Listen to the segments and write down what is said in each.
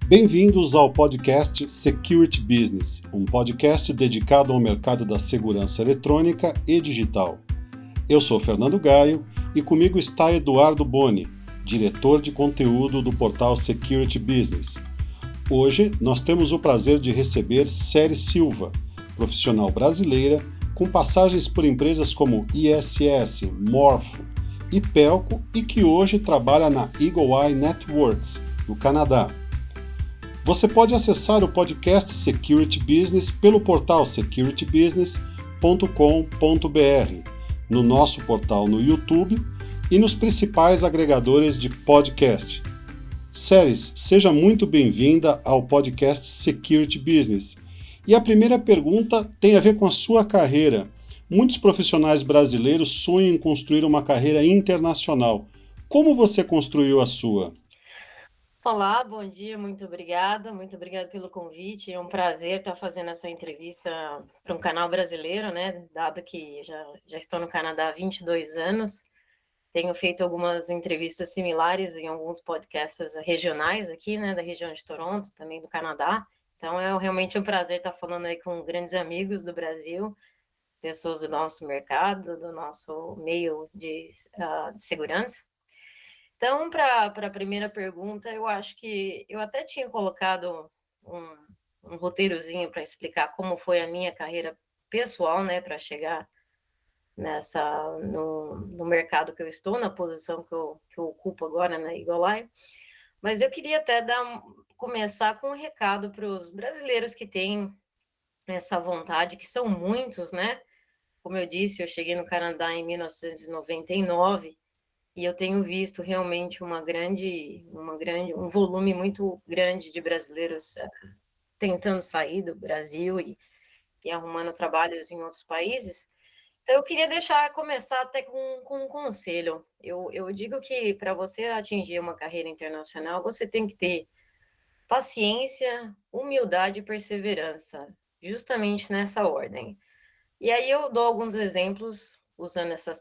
Bem-vindos ao podcast Security Business, um podcast dedicado ao mercado da segurança eletrônica e digital. Eu sou Fernando Gaio e comigo está Eduardo Boni, diretor de conteúdo do portal Security Business. Hoje nós temos o prazer de receber Ceri Silva, profissional brasileira com passagens por empresas como ISS, Morpho e Pelco e que hoje trabalha na Eagle Eye Networks, no Canadá. Você pode acessar o podcast Security Business pelo portal securitybusiness.com.br, no nosso portal no YouTube e nos principais agregadores de podcast. Ceri, seja muito bem-vinda ao podcast Security Business. E a primeira pergunta tem a ver com a sua carreira. Muitos profissionais brasileiros sonham em construir uma carreira internacional. Como você construiu a sua? Olá, bom dia, muito obrigada pelo convite. É um prazer estar fazendo essa entrevista para um canal brasileiro, né? Dado que já estou no Canadá há 22 anos, tenho feito algumas entrevistas similares em alguns podcasts regionais aqui, né? Da região de Toronto, também do Canadá. Então é realmente um prazer estar falando aí com grandes amigos do Brasil, pessoas do nosso mercado, do nosso meio de segurança. Então, para a primeira pergunta, eu acho que eu até tinha colocado um roteirozinho para explicar como foi a minha carreira pessoal, né, para chegar no mercado que eu estou, na posição que eu ocupo agora na Eagle Eye. Mas eu queria até começar com um recado para os brasileiros que têm essa vontade, que são muitos, né? Como eu disse, eu cheguei no Canadá em 1999 e eu tenho visto realmente um volume muito grande de brasileiros tentando sair do Brasil e arrumando trabalhos em outros países. Então, eu queria começar até com um conselho. Eu digo que para você atingir uma carreira internacional, você tem que ter paciência, humildade e perseverança, justamente nessa ordem. E aí eu dou alguns exemplos usando esses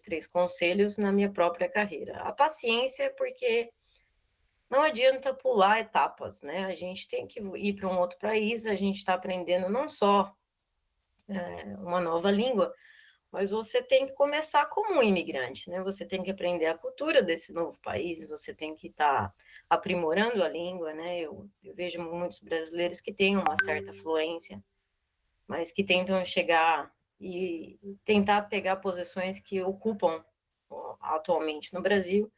três conselhos na minha própria carreira. A paciência, porque não adianta pular etapas, né? A gente tem que ir para um outro país, a gente está aprendendo não só uma nova língua, mas você tem que começar como um imigrante, né? Você tem que aprender a cultura desse novo país, você tem que estar aprimorando a língua, né? Eu vejo muitos brasileiros que têm uma certa fluência, mas que tentam chegar e tentar pegar posições que ocupam atualmente no Brasil.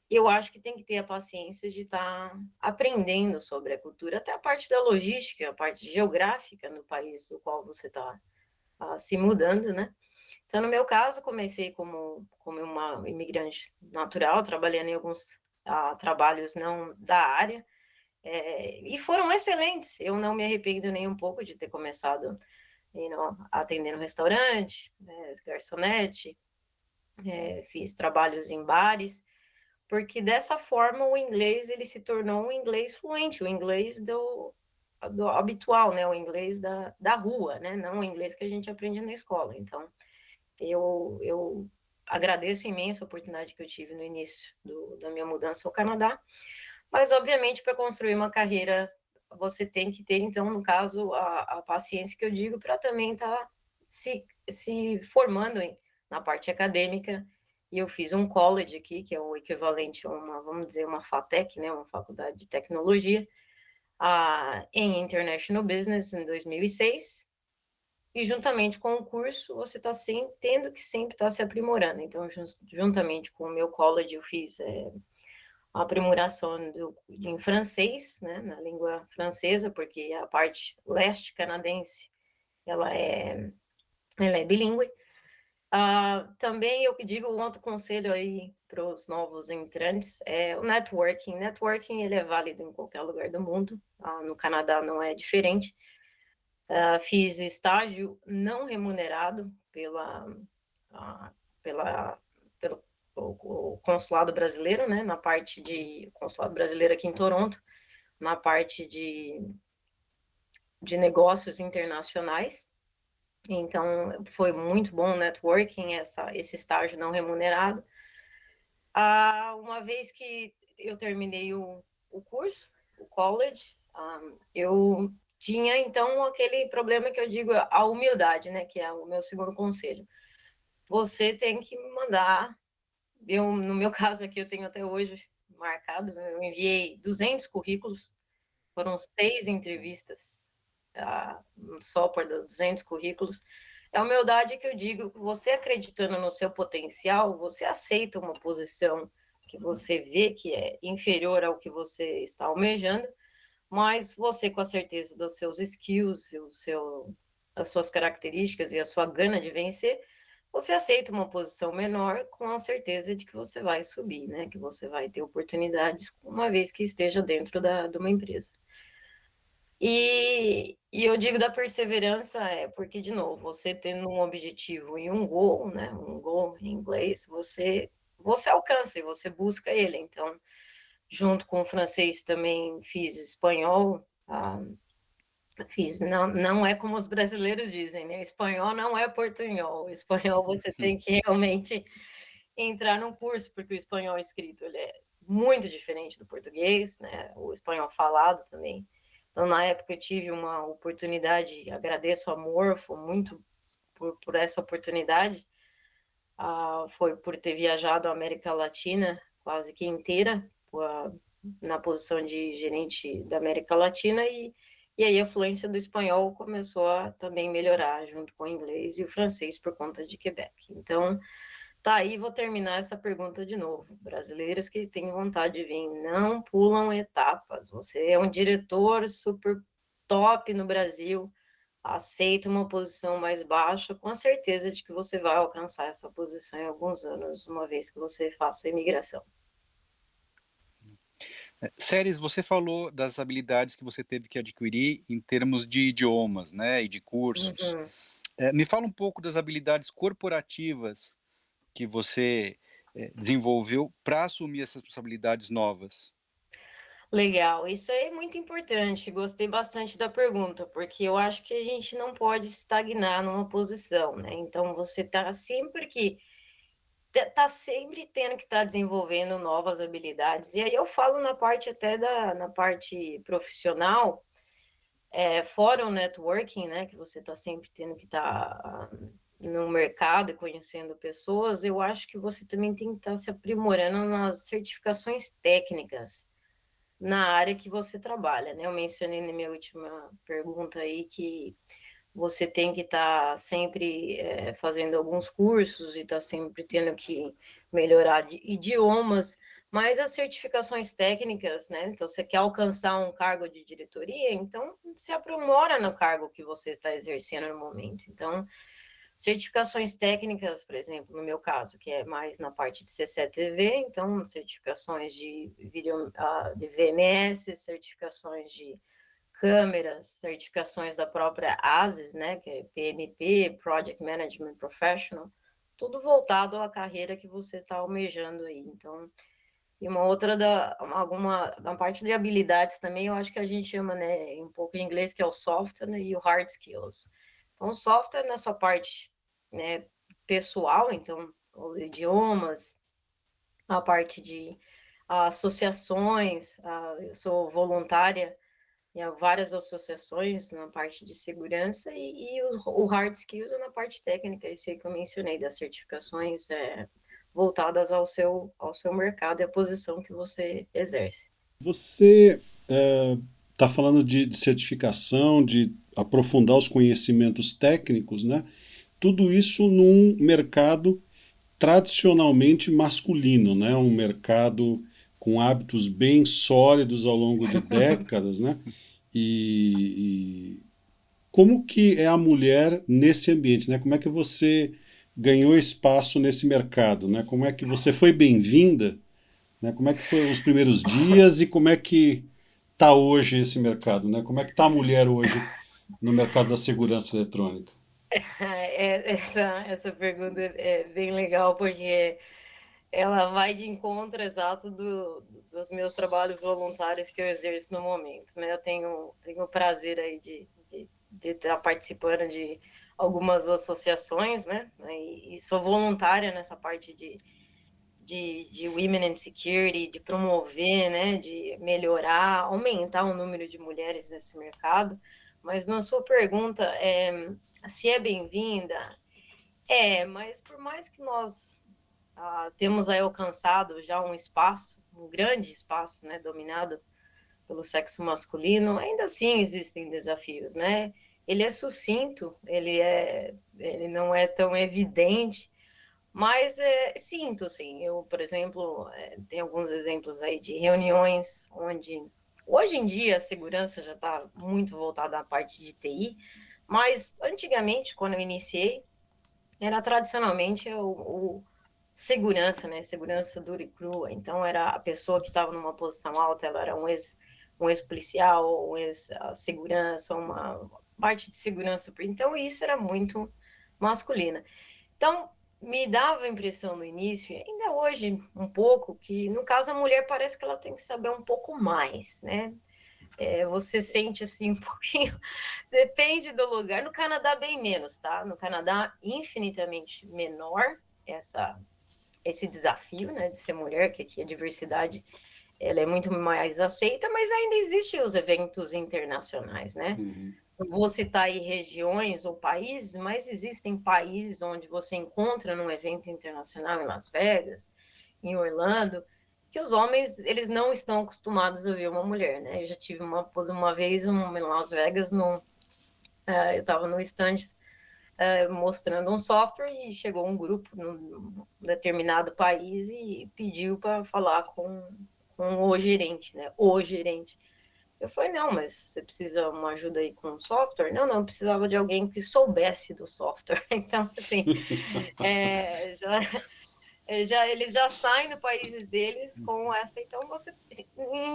Eu acho que tem que ter a paciência de estar aprendendo sobre a cultura, até a parte da logística, a parte geográfica no país do qual você está se mudando, né? Então, no meu caso, comecei como uma imigrante natural, trabalhando em alguns trabalhos não da área, e foram excelentes. Eu não me arrependo nem um pouco de ter começado atendendo restaurante, garçonete, fiz trabalhos em bares, porque dessa forma o inglês ele se tornou um inglês fluente, o inglês do habitual, né? O inglês da rua, né? Não o inglês que a gente aprende na escola. Então, eu agradeço imenso a oportunidade que eu tive no início da minha mudança ao Canadá, mas, obviamente, para construir uma carreira, você tem que ter, então, no caso, a paciência que eu digo para também estar se formando na parte acadêmica. E eu fiz um college aqui, que é o equivalente a vamos dizer, uma FATEC, né, uma faculdade de tecnologia, em International Business em 2006. E juntamente com o curso, você está tendo que sempre estar se aprimorando. Então, juntamente com o meu college, eu fiz a aprimoração em francês, né, na língua francesa, porque a parte leste canadense ela é bilíngue. Também eu digo um outro conselho aí para os novos entrantes é o networking. Networking ele é válido em qualquer lugar do mundo. No Canadá não é diferente. Fiz estágio não remunerado pelo o consulado brasileiro, né, na parte de consulado brasileiro aqui em Toronto, na parte de negócios internacionais. Então, foi muito bom o networking, esse estágio não remunerado. Uma vez que eu terminei o curso, o college, eu tinha, então, aquele problema que eu digo, a humildade, né? Que é o meu segundo conselho. Você tem que mandar... no meu caso aqui, eu tenho até hoje marcado, eu enviei 200 currículos, foram 6 entrevistas, só por 200 currículos. É a humildade que eu digo, você acreditando no seu potencial, você aceita uma posição que você vê que é inferior ao que você está almejando, mas você, com a certeza dos seus skills, as suas características e a sua gana de vencer, você aceita uma posição menor com a certeza de que você vai subir, né? Que você vai ter oportunidades uma vez que esteja dentro de uma empresa. E eu digo da perseverança porque, de novo, você tendo um objetivo e um goal, né? Um goal em inglês, você alcança e você busca ele. Então, junto com o francês também fiz espanhol. Não é como os brasileiros dizem, né? Espanhol não é portunhol. Espanhol você tem que realmente entrar num curso, porque o espanhol escrito ele é muito diferente do português, né? O espanhol falado também. Então, na época, eu tive uma oportunidade, agradeço ao Morfo muito por essa oportunidade, foi por ter viajado a América Latina quase que inteira, na posição de gerente da América Latina, e aí a fluência do espanhol começou a também melhorar, junto com o inglês e o francês, por conta de Quebec. Então, tá aí, vou terminar essa pergunta de novo. Brasileiros que têm vontade de vir, não pulam etapas. Você é um diretor super top no Brasil, aceita uma posição mais baixa, com a certeza de que você vai alcançar essa posição em alguns anos, uma vez que você faça a imigração. Séries, você falou das habilidades que você teve que adquirir em termos de idiomas, né, e de cursos. Me fala um pouco das habilidades corporativas que você desenvolveu para assumir essas responsabilidades novas. Legal, isso aí é muito importante. Gostei bastante da pergunta, porque eu acho que a gente não pode estagnar numa posição, né? Então, você está sempre tendo que estar desenvolvendo novas habilidades. E aí eu falo na parte até na parte profissional, fora o networking, né? Que você está sempre tendo que estar no mercado e conhecendo pessoas. Eu acho que você também tem que estar se aprimorando nas certificações técnicas na área que você trabalha, né? Eu mencionei na minha última pergunta aí que você tem que estar sempre fazendo alguns cursos e estar sempre tendo que melhorar idiomas, mas as certificações técnicas, né? Então, você quer alcançar um cargo de diretoria, então se aprimora no cargo que você está exercendo no momento. Então, certificações técnicas, por exemplo, no meu caso, que é mais na parte de CCTV, então certificações de de VMS, certificações de câmeras, certificações da própria ASIS, né, que é PMP, Project Management Professional, tudo voltado à carreira que você está almejando aí. Então, e uma outra da parte de habilidades também, eu acho que a gente chama, né, um pouco em inglês, que é o soft, né, e o hard skills. Então, o software na sua parte, né, pessoal, então, os idiomas, a parte de associações, eu sou voluntária em várias associações na parte de segurança e o hard skills é na parte técnica, isso aí que eu mencionei, das certificações voltadas ao seu mercado e à posição que você exerce. Você está falando de certificação, de aprofundar os conhecimentos técnicos, né? Tudo isso num mercado tradicionalmente masculino, né? Um mercado com hábitos bem sólidos ao longo de décadas, né? E como que é a mulher nesse ambiente, né? Como é que você ganhou espaço nesse mercado, né? Como é que você foi bem-vinda, né? Como é que foram os primeiros dias e como é que está hoje esse mercado, né? Como é que está a mulher hoje no mercado da segurança eletrônica? Essa pergunta é bem legal, porque ela vai de encontro exato dos meus trabalhos voluntários que eu exerço no momento, né? Eu tenho o prazer aí de estar participando de algumas associações, né? E sou voluntária nessa parte de Women in Security, de promover, né, de melhorar, aumentar o número de mulheres nesse mercado. Mas na sua pergunta, se é bem-vinda, mas por mais que nós temos aí alcançado já um espaço, um grande espaço, né, dominado pelo sexo masculino, ainda assim existem desafios, né? Ele é sucinto, ele não é tão evidente, mas sinto, assim, eu, por exemplo, tenho alguns exemplos aí de reuniões onde, hoje em dia, a segurança já está muito voltada à parte de TI, mas antigamente, quando eu iniciei, era tradicionalmente o segurança, né? Segurança dura e crua. Então, era a pessoa que estava numa posição alta, ela era um ex-policial, um ex-segurança, uma parte de segurança. Então, isso era muito masculina. Então, me dava a impressão no início, ainda hoje um pouco, que no caso a mulher parece que ela tem que saber um pouco mais, né? Você sente assim um pouquinho, depende do lugar. No Canadá, bem menos, tá? No Canadá, infinitamente menor esse desafio, né, de ser mulher, que aqui a diversidade ela é muito mais aceita, mas ainda existem os eventos internacionais, né? Uhum. Não vou citar aí regiões ou países, mas existem países onde você encontra num evento internacional em Las Vegas, em Orlando, que os homens eles não estão acostumados a ver uma mulher, né? Eu já tive uma vez em Las Vegas, eu estava no stand mostrando um software e chegou um grupo num determinado país e pediu para falar com o gerente, né? O gerente. Eu falei, não, mas você precisa uma ajuda aí com o software? Não, eu precisava de alguém que soubesse do software. Então, assim, eles já saem do países deles com essa. Então,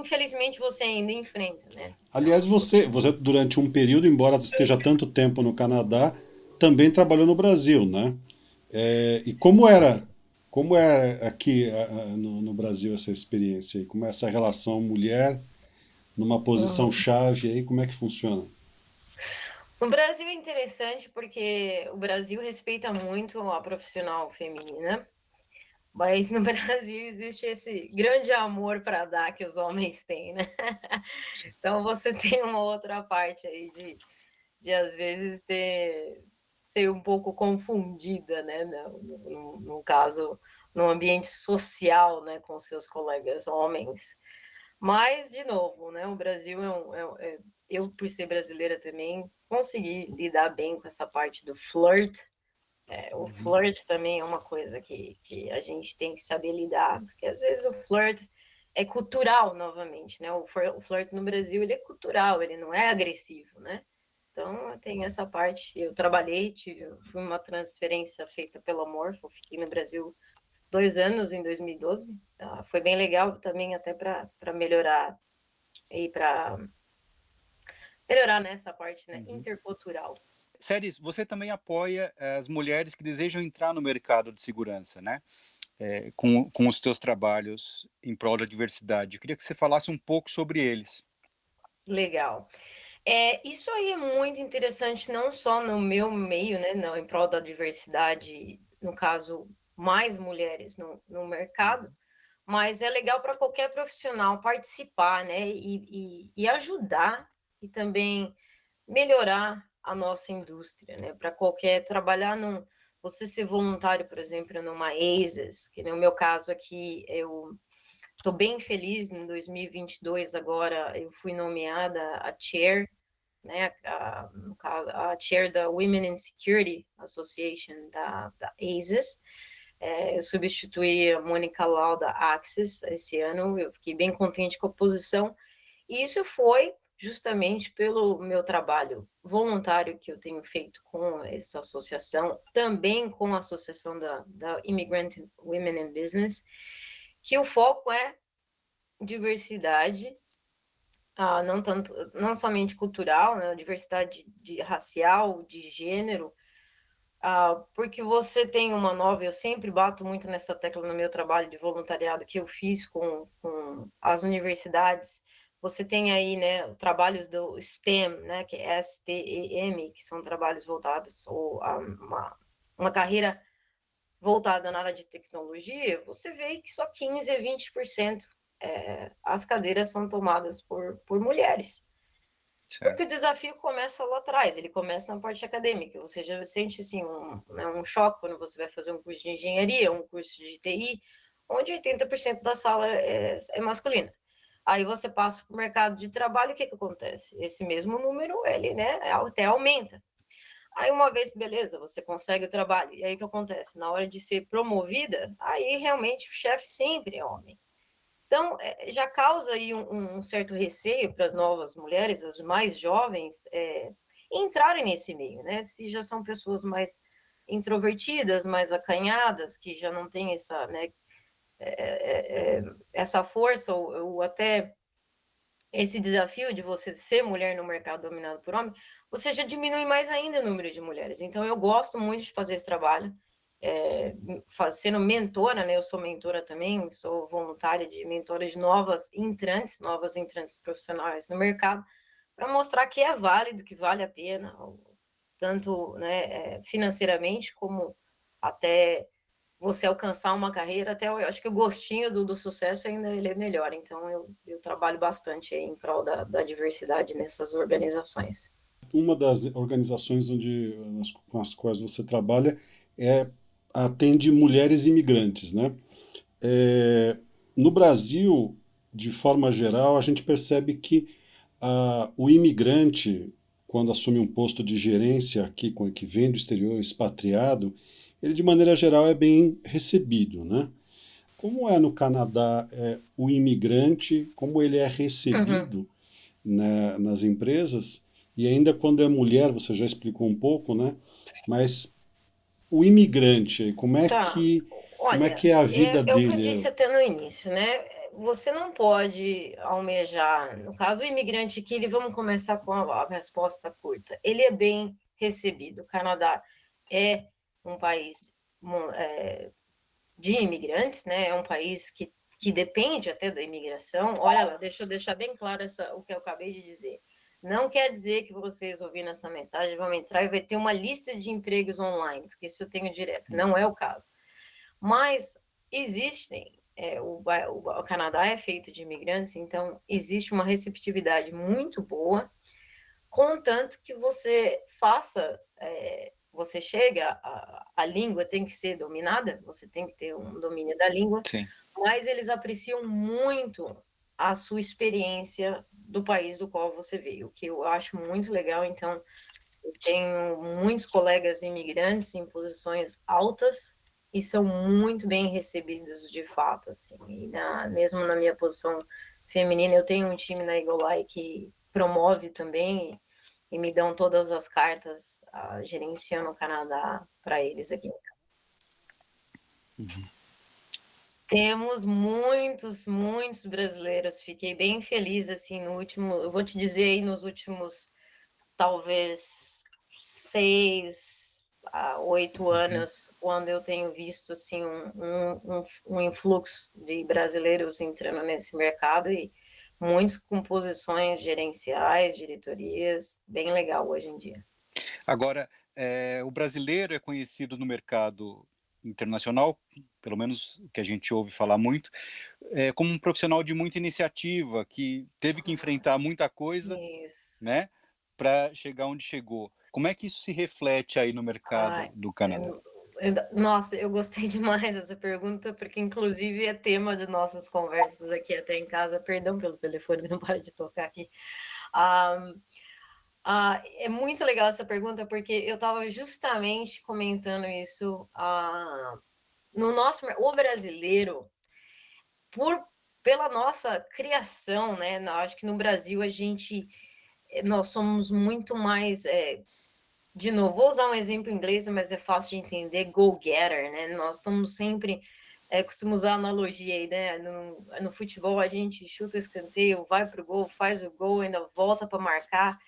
infelizmente, você ainda enfrenta, né? Aliás, Então, você durante um período, embora esteja tanto tempo no Canadá, também trabalhou no Brasil, né? E como é aqui no Brasil essa experiência aí? Como é essa relação mulher numa posição chave aí? Como é que funciona? no Brasil é interessante porque o Brasil respeita muito a profissional feminina, mas no Brasil existe esse grande amor para dar que os homens têm, né? Então você tem uma outra parte aí de às vezes ser um pouco confundida, né? No caso, no ambiente social, né, com seus colegas homens. Mas, de novo, né, o Brasil eu, por ser brasileira também, consegui lidar bem com essa parte do flirt. O flirt também é uma coisa que a gente tem que saber lidar, porque às vezes o flirt é cultural, novamente, né? O flirt no Brasil, ele é cultural, ele não é agressivo, né? Então, tem essa parte. Eu trabalhei, fui uma transferência feita pela Morpho, fiquei no Brasil 2 anos, em 2012. Foi bem legal também, até para melhorar e para melhorar nessa parte, né, intercultural. Séries, você também apoia as mulheres que desejam entrar no mercado de segurança, né? Com os teus trabalhos em prol da diversidade. Eu queria que você falasse um pouco sobre eles. Legal. Isso aí é muito interessante, não só no meu meio, né, não, em prol da diversidade, no caso, mais mulheres no mercado, mas é legal para qualquer profissional participar, né, e ajudar e também melhorar a nossa indústria, né, para qualquer trabalhar você ser voluntário, por exemplo, numa ASIS, que no meu caso aqui eu estou bem feliz, em 2022 agora eu fui nomeada a chair, né, no caso, a chair da Women in Security Association da ASIS. Eu substituí a Mônica Lau da Axis esse ano, eu fiquei bem contente com a posição, e isso foi justamente pelo meu trabalho voluntário que eu tenho feito com essa associação, também com a associação da Immigrant Women in Business, que o foco é diversidade, não somente cultural, né, diversidade de racial, de gênero, porque você tem uma nova, eu sempre bato muito nessa tecla no meu trabalho de voluntariado que eu fiz com as universidades. Você tem aí, né, trabalhos do STEM, né, que é STEM, que são trabalhos voltados ou uma carreira voltada na área de tecnologia, você vê que só 15% a 20% as cadeiras são tomadas por mulheres. Certo. Porque o desafio começa lá atrás, ele começa na parte acadêmica. Você já sente assim, um choque quando você vai fazer um curso de engenharia, um curso de TI, onde 80% da sala é masculina. Aí você passa para o mercado de trabalho, o que acontece? Esse mesmo número, ele, né, até aumenta. Aí uma vez, beleza, você consegue o trabalho. E aí o que acontece? Na hora de ser promovida, aí realmente o chefe sempre é homem. Então, já causa aí um certo receio para as novas mulheres, as mais jovens, entrarem nesse meio, né? Se já são pessoas mais introvertidas, mais acanhadas, que já não têm essa, né, essa força ou até esse desafio de você ser mulher no mercado dominado por homem, você já diminui mais ainda o número de mulheres. Então, eu gosto muito de fazer esse trabalho, sendo mentora, né? Eu sou mentora também, sou voluntária de mentora de novas entrantes profissionais no mercado, para mostrar que é válido, que vale a pena, tanto, né, financeiramente, como até você alcançar uma carreira, até eu acho que o gostinho do sucesso ainda ele é melhor. Então, eu trabalho bastante aí em prol da diversidade nessas organizações. Uma das organizações com as quais você trabalha atende mulheres imigrantes, né? No Brasil, de forma geral, a gente percebe que o imigrante, quando assume um posto de gerência aqui, que vem do exterior, expatriado, ele de maneira geral é bem recebido, né? Como é no Canadá o imigrante, como ele é recebido nas empresas, e ainda quando é mulher, você já explicou um pouco, né? Mas o imigrante, como é que é a vida é o que eu dele? disse até no início, né? Você não pode almejar, no caso, o imigrante aqui, vamos começar com a resposta curta. Ele é bem recebido. O Canadá é um país de imigrantes, né? É um país que depende até da imigração. Olha lá, deixa eu deixar bem claro o que eu acabei de dizer. Não quer dizer que vocês ouvindo essa mensagem vão entrar e vai ter uma lista de empregos online, porque isso eu tenho direto. Não é o caso. Mas existem, o Canadá é feito de imigrantes, então existe uma receptividade muito boa, contanto que você faça, você chega, a língua tem que ser dominada, você tem que ter um domínio da língua, Sim. mas eles apreciam muito a sua experiência do país do qual você veio, o que eu acho muito legal. Então, eu tenho muitos colegas imigrantes em posições altas e são muito bem recebidos de fato, assim. E mesmo na minha posição feminina, eu tenho um time na Eagle que promove também e me dão todas as cartas gerenciando o Canadá para eles aqui. Temos muitos brasileiros. Fiquei bem feliz, assim, eu vou te dizer aí, nos últimos, talvez, 6 a 8 anos, quando eu tenho visto, assim, um influxo de brasileiros entrando nesse mercado e muitos com posições gerenciais, diretorias, bem legal hoje em dia. Agora, o brasileiro é conhecido no mercado internacional, pelo menos o que a gente ouve falar muito, como um profissional de muita iniciativa, que teve que enfrentar muita coisa, né, para chegar onde chegou. Como é que isso se reflete aí no mercado do Canadá? Nossa, eu gostei demais dessa pergunta, porque inclusive é tema de nossas conversas aqui até em casa. Perdão pelo telefone, não para de tocar aqui. É muito legal essa pergunta, porque eu estava justamente comentando isso o brasileiro, pela nossa criação, né? Acho que no Brasil nós somos muito mais, de novo, vou usar um exemplo em inglês, mas é fácil de entender, go-getter, né? Nós estamos sempre, costumo usar a analogia aí, né? No futebol a gente chuta o escanteio, vai pro gol, faz o gol, ainda volta para marcar.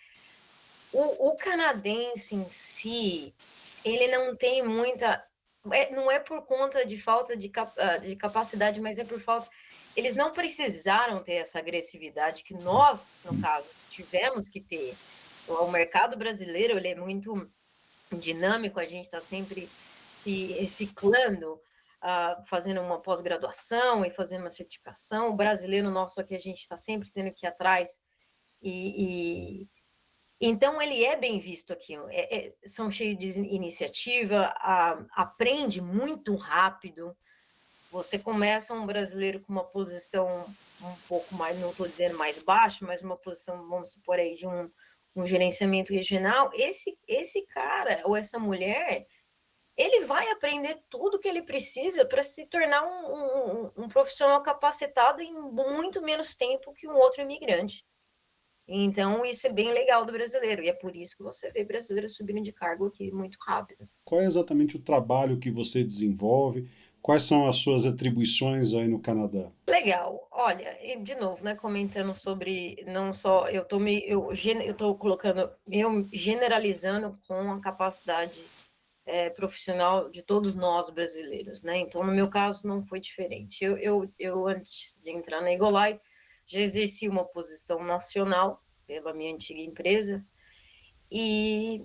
O canadense em si, ele não tem muita... não é por conta de falta de capacidade, mas é por falta... Eles não precisaram ter essa agressividade que nós, no caso, tivemos que ter. O mercado brasileiro, ele é muito dinâmico, a gente está sempre se reciclando, fazendo uma pós-graduação e fazendo uma certificação. O brasileiro nosso aqui, a gente está sempre tendo que ir atrás. Então, ele é bem visto aqui. São cheios de iniciativa, aprende muito rápido. Você começa um brasileiro com uma posição um pouco mais, não estou dizendo mais baixa, mas uma posição, vamos supor aí, de um gerenciamento regional. Esse cara ou essa mulher, ele vai aprender tudo que ele precisa para se tornar um profissional capacitado em muito menos tempo que um outro imigrante. Então, isso é bem legal do brasileiro, e é por isso que você vê brasileiro subindo de cargo aqui muito rápido. Qual é exatamente o trabalho que você desenvolve? Quais são as suas atribuições aí no Canadá? Legal. Olha, e de novo, né, comentando sobre não só eu tô colocando, eu generalizando com a capacidade profissional de todos nós brasileiros, né? Então, no meu caso, não foi diferente. Eu antes de entrar na Egolai, já exerci uma posição nacional pela minha antiga empresa, e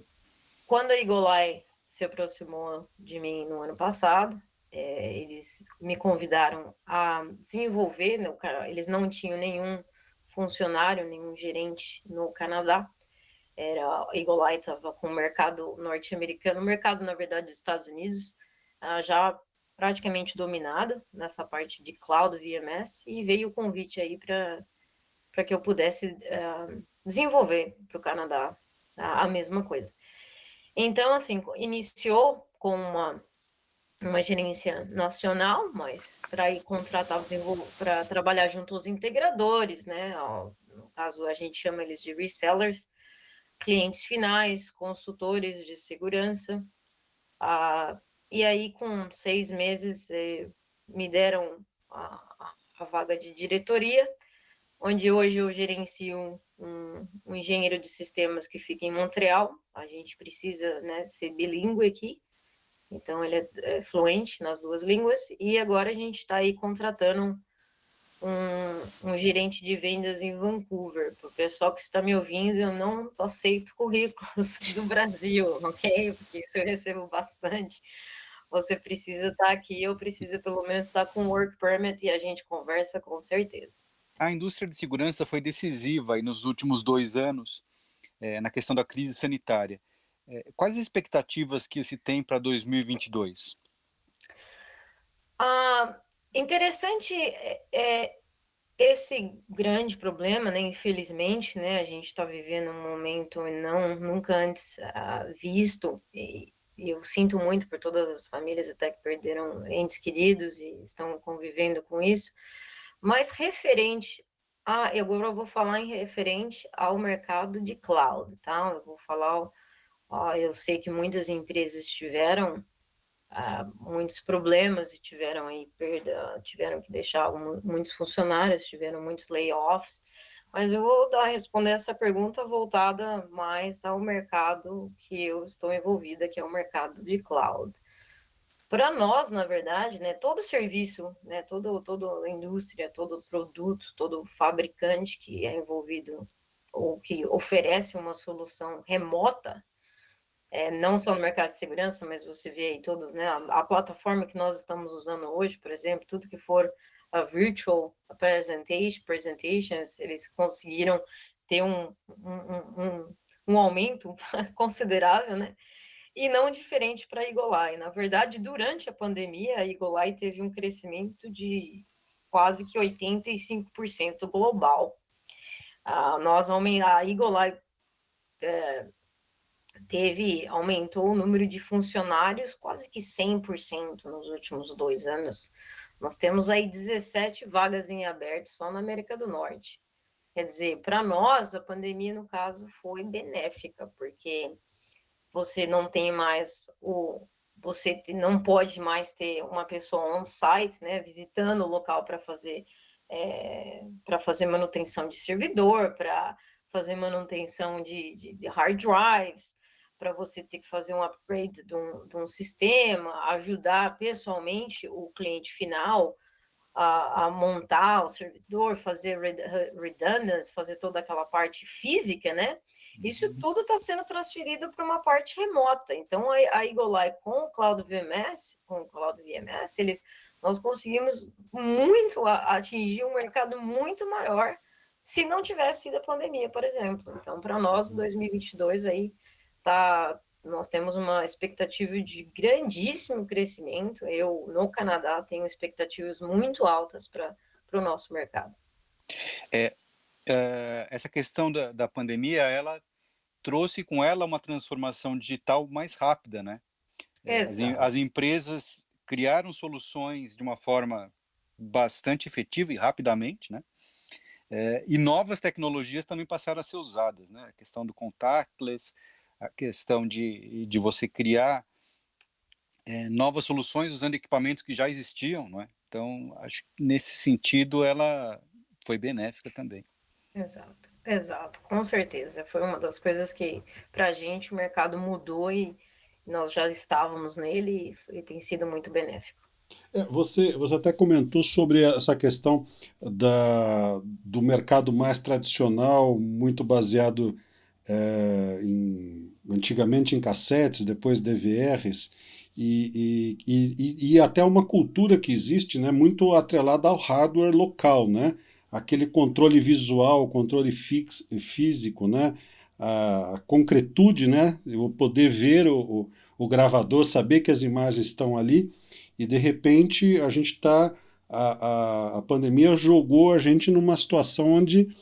quando a Egolai se aproximou de mim no ano passado, eles me convidaram a desenvolver, eles não tinham nenhum funcionário, nenhum gerente no Canadá. A Egolai estava com o mercado norte-americano, o mercado, na verdade, dos Estados Unidos, já praticamente dominado nessa parte de cloud VMS, e veio o convite aí para que eu pudesse desenvolver para o Canadá a mesma coisa. Então, assim, iniciou com uma gerência nacional, mas para ir contratar, para trabalhar junto aos integradores, né? No caso, a gente chama eles de resellers, clientes finais, consultores de segurança. E aí, com 6 meses, me deram a vaga de diretoria, onde hoje eu gerencio um engenheiro de sistemas que fica em Montreal. A gente precisa, né, ser bilíngue aqui, então ele é fluente nas 2 línguas, e agora a gente está aí contratando um gerente de vendas em Vancouver. Para o pessoal que está me ouvindo, eu não aceito currículos do Brasil, ok? Porque isso eu recebo bastante. Você precisa estar aqui, eu preciso pelo menos estar com work permit, e a gente conversa com certeza. A indústria de segurança foi decisiva aí nos últimos 2 anos, na questão da crise sanitária. Quais as expectativas que se tem para 2022? Interessante esse grande problema, né? Infelizmente, né? A gente está vivendo um momento nunca antes visto, e eu sinto muito por todas as famílias até que perderam entes queridos e estão convivendo com isso. Mas referente agora eu vou falar em referente ao mercado de cloud, tá? Eu vou falar, eu sei que muitas empresas tiveram muitos problemas e tiveram aí perda, tiveram que deixar muitos funcionários, tiveram muitos layoffs, mas eu vou responder essa pergunta voltada mais ao mercado que eu estou envolvida, que é o mercado de cloud. Para nós, na verdade, né, todo serviço, né, toda indústria, todo produto, todo fabricante que é envolvido ou que oferece uma solução remota, não só no mercado de segurança, mas você vê aí todos, né, a plataforma que nós estamos usando hoje, por exemplo, tudo que for a virtual presentations, eles conseguiram ter um aumento considerável, né? E não diferente para a Egolai. Na verdade, durante a pandemia, a Egolai teve um crescimento de quase que 85% global. A Egolai aumentou o número de funcionários quase que 100% nos últimos 2 anos. Nós temos aí 17 vagas em aberto só na América do Norte. Quer dizer, para nós, a pandemia, no caso, foi benéfica, porque você não tem mais você não pode mais ter uma pessoa on-site, né, visitando o local para fazer manutenção de servidor, para fazer manutenção de hard drives, para você ter que fazer um upgrade de um sistema, ajudar pessoalmente o cliente final a montar o servidor, fazer redundância, fazer toda aquela parte física, né? Isso tudo está sendo transferido para uma parte remota. Então, a Eagle-i com o Cloud VMS, nós conseguimos muito atingir um mercado muito maior se não tivesse sido a pandemia, por exemplo. Então, para nós, 2022 aí nós temos uma expectativa de grandíssimo crescimento. Eu, no Canadá, tenho expectativas muito altas para o nosso mercado. Essa questão da pandemia, ela trouxe com ela uma transformação digital mais rápida, né? As empresas criaram soluções de uma forma bastante efetiva e rapidamente, né? E novas tecnologias também passaram a ser usadas, né? A questão do contactless, a questão de você criar novas soluções usando equipamentos que já existiam, não é? Então, acho que nesse sentido ela foi benéfica também. Exato, com certeza. Foi uma das coisas que, para a gente, o mercado mudou e nós já estávamos nele e tem sido muito benéfico. Você até comentou sobre essa questão do mercado mais tradicional, muito baseado antigamente em cassetes, depois DVRs, e até uma cultura que existe, né, muito atrelada ao hardware local, né? Aquele controle visual, controle físico, né? A concretude, né? O poder ver o gravador, saber que as imagens estão ali, e de repente a gente está. A pandemia jogou a gente numa situação onde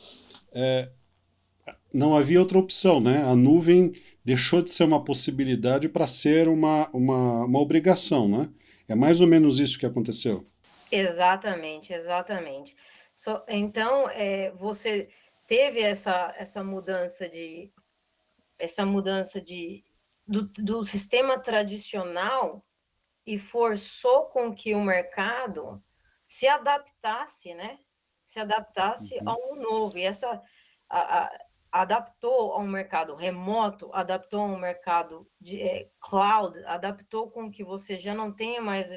não havia outra opção, né? A nuvem deixou de ser uma possibilidade para ser uma obrigação, né? É mais ou menos isso que aconteceu. Exatamente. Então, você teve essa mudança do sistema tradicional e forçou com que o mercado se adaptasse, né? Se adaptasse ao novo. E adaptou ao mercado remoto, adaptou ao mercado de cloud, adaptou com que você já não tenha mais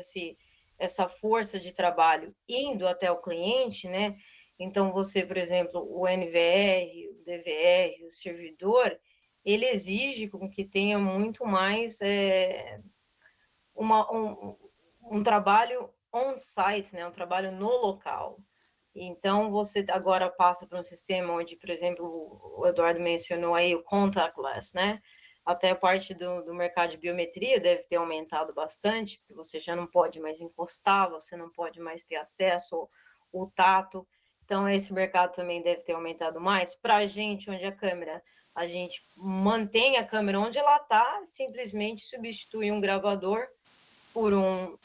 essa força de trabalho indo até o cliente, né? Então, você, por exemplo, o NVR, o DVR, o servidor, ele exige com que tenha muito mais um trabalho on-site, né? Um trabalho no local. Então, você agora passa para um sistema onde, por exemplo, o Eduardo mencionou aí o contactless, né? Até a parte do mercado de biometria deve ter aumentado bastante, porque você já não pode mais encostar, você não pode mais ter acesso ao tato. Então, esse mercado também deve ter aumentado mais. Para a gente, onde a gente mantém a câmera onde ela está, simplesmente substitui um gravador por um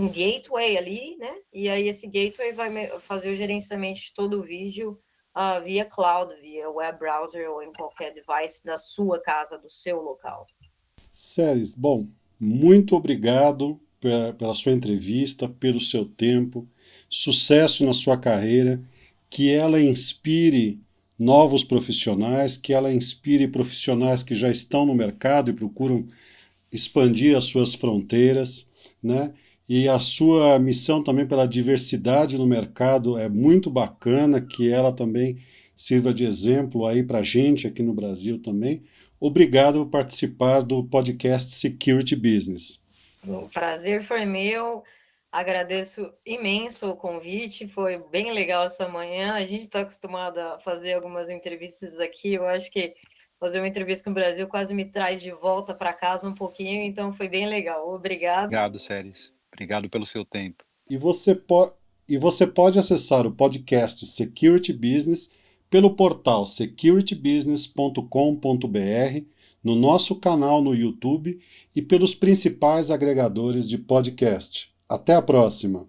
gateway ali, né? E aí esse gateway vai fazer o gerenciamento de todo o vídeo via cloud, via web browser ou em qualquer device da sua casa, do seu local. Séries, bom, muito obrigado pela sua entrevista, pelo seu tempo, sucesso na sua carreira, que ela inspire novos profissionais, que ela inspire profissionais que já estão no mercado e procuram expandir as suas fronteiras, né? E a sua missão também pela diversidade no mercado é muito bacana, que ela também sirva de exemplo aí para a gente aqui no Brasil também. Obrigado por participar do podcast Security Business. O prazer foi meu, agradeço imenso o convite, foi bem legal essa manhã. A gente está acostumado a fazer algumas entrevistas aqui, eu acho que fazer uma entrevista com o Brasil quase me traz de volta para casa um pouquinho, então foi bem legal. Obrigado. Obrigado, Séries. Obrigado pelo seu tempo. E você pode acessar o podcast Security Business pelo portal securitybusiness.com.br, no nosso canal no YouTube e pelos principais agregadores de podcast. Até a próxima!